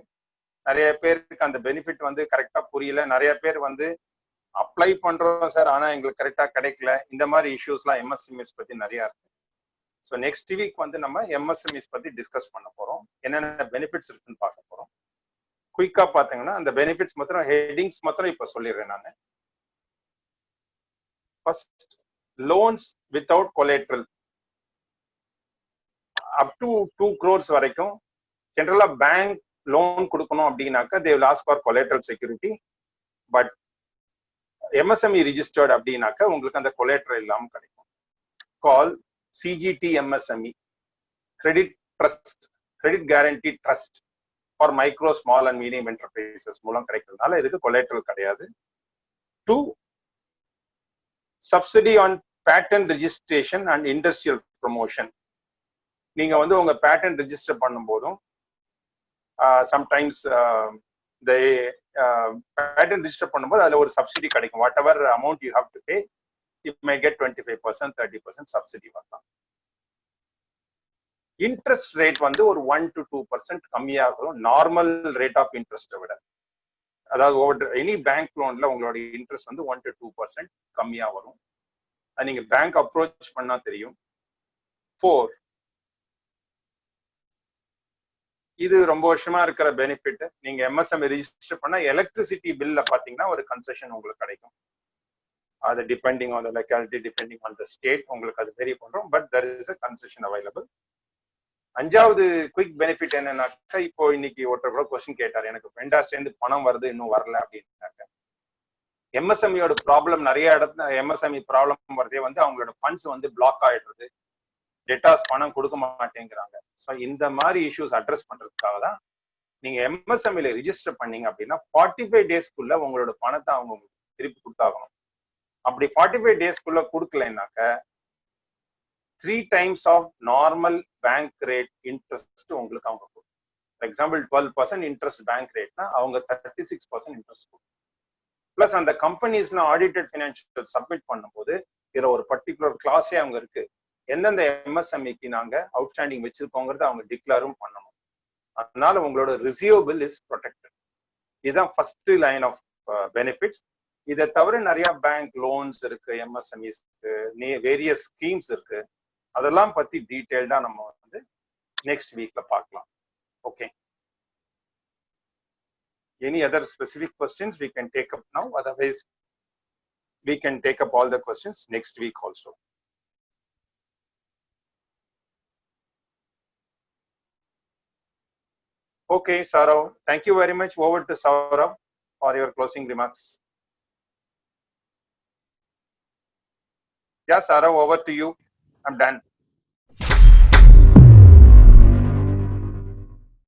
S2: நிறைய பேருக்கு அந்த பெனிஃபிட் வந்து கரெக்டா புரியல, நிறைய பேர் வந்து அப்ளை பண்றோம் சார் ஆனா எங்களுக்கு கரெக்டா கிடைக்கல, இந்த மாதிரி இஷ்யூஸ்லாம் எம்எஸ்எம்இஸ் பத்தி நிறைய இருக்கு. ஸோ நெக்ஸ்ட் வீக் வந்து நம்ம எம்எஸ்எம்இஸ் பத்தி டிஸ்கஸ் பண்ண போறோம், என்னென்ன பெனிஃபிட்ஸ் இருக்குன்னு பார்க்க போறோம். குயிக்கா பாத்தீங்கன்னா அந்த பெனிஃபிட்ஸ் மாத்திரம் ஹெட்டிங்ஸ் மாத்திரம் இப்ப சொல்லிடுறேன் நான். First, loans without collateral up to 2 crores வரைக்கும் ஜென்ரலா பேங்க் லோன் கொடுக்கணும் அப்படின்னாக்கா they will ask for collateral security. But MSME registered அப்படின்னாக்கா உங்களுக்கு அந்த கொலேட்ரல் இல்லாம கிடைக்கும். கால் CGT MSME, credit trust, credit guarantee trust for micro, small and medium enterprises மூலம் கிடைக்கிறதுனால இதுக்கு கொலேட்ரல் கிடையாது. 2, subsidy on patent registration and industrial promotion. நீங்க வந்து உங்க பேட்டன்ட் ரிஜிஸ்டர் பண்ணும் போதும் சம்டைம்ஸ் பேட்டன்ட் ரிஜிஸ்டர் பண்ணும்போது அதுல ஒரு சப்சிடி கிடைக்கும். What ever amount you have to pay, you may get 25%, 30% subsidy வரலாம். இன்ட்ரெஸ்ட் ரேட் வந்து ஒரு 1 to 2% கம்மியாகும் நார்மல் ரேட் ஆஃப் இன்ட்ரெஸ்ட்டை விட. அதாவது எனி பேங்க் லோன்ல உங்களோட இன்ட்ரெஸ்ட் வந்து 1 to 2% கம்மியா வரும். அது நீங்க பேங்க் அப்ரோச் பண்ணா தெரியும். 4, இது ரொம்ப வருஷமா இருக்கிற பெனிஃபிட். நீங்க எம்எஸ்எம்இ ரிஜிஸ்டர் பண்ணா எலக்ட்ரிசிட்டி பில்ல பாத்தீங்கன்னா ஒரு கன்செஷன் உங்களுக்கு கிடைக்கும். அது depending on the locality, depending on the state உங்களுக்கு அது வெரி பண்றோம். But there is a concession available. 5வது குயிக் பெனிஃபிட் என்னன்னாக்கா, இப்போ இன்னைக்கு ஒருத்தர் கூட கொஸ்டின் கேட்டார், எனக்கு வெண்டார் சேர்ந்து பணம் வருது இன்னும் வரல அப்படின்னாக்க. எம்எஸ்எம்இயோட ப்ராப்ளம் நிறைய இடத்துல எம்எஸ்எம்இ ப்ராப்ளம் வரதே வந்து அவங்களோட ஃபண்ட்ஸ் வந்து பிளாக் ஆயிடுறது, டேட்டாஸ் பணம் கொடுக்க மாட்டேங்கிறாங்க. ஸோ இந்த மாதிரி இஷ்யூஸ் அட்ரஸ் பண்றதுக்காக தான் நீங்க எம்எஸ்எம்இல ரிஜிஸ்டர் பண்ணீங்க அப்படின்னா 45 daysக்குள்ள உங்களோட பணத்தை அவங்க திருப்பி கொடுத்தாகணும். அப்படி 45 daysக்குள்ள கொடுக்கலைன்னாக்க 3 times of normal bank rate interest உங்களுக்கு அவங்க கொடுக்கும். ஃபார் எக்ஸாம்பிள் 12% இன்ட்ரெஸ்ட் பேங்க் ரேட்னா அவங்க 36% இன்ட்ரெஸ்ட் கொடுக்கும். பிளஸ் அந்த கம்பெனிஸ்ல ஆடிட்டட் ஃபினான்ஷியல் சப்மிட் பண்ணும்போது இதுல ஒரு பர்டிகுலர் கிளாஸே அவங்க இருக்கு. எந்தெந்த எம்எஸ்எம்இக்கு நாங்க அவுட்ஸ்டாண்டிங் வச்சிருக்கோங்கிறத அவங்க டிக்ளேரும் பண்ணணும். அதனால உங்களோட ரிசீவபிள் இஸ் ப்ரொடெக்டட். இதுதான் ஃபர்ஸ்ட் லைன் ஆஃப் பெனிஃபிட்ஸ். இதை தவிர நிறைய பேங்க் லோன்ஸ் இருக்கு, எம்எஸ்எம்இஸ்க்கு வேரியஸ் ஸ்கீம்ஸ் இருக்கு. அதெல்லாம் பத்தி டீடைல்டா நம்ம வந்து நெக்ஸ்ட் வீக்ல பார்க்கலாம். Okay, any other specific questions we can take up now, otherwise we can take up all the questions next week also. Okay, Saurav, thank you very much. Over to Saurav for your closing remarks. Yeah, Saurav, over to you. I'm done.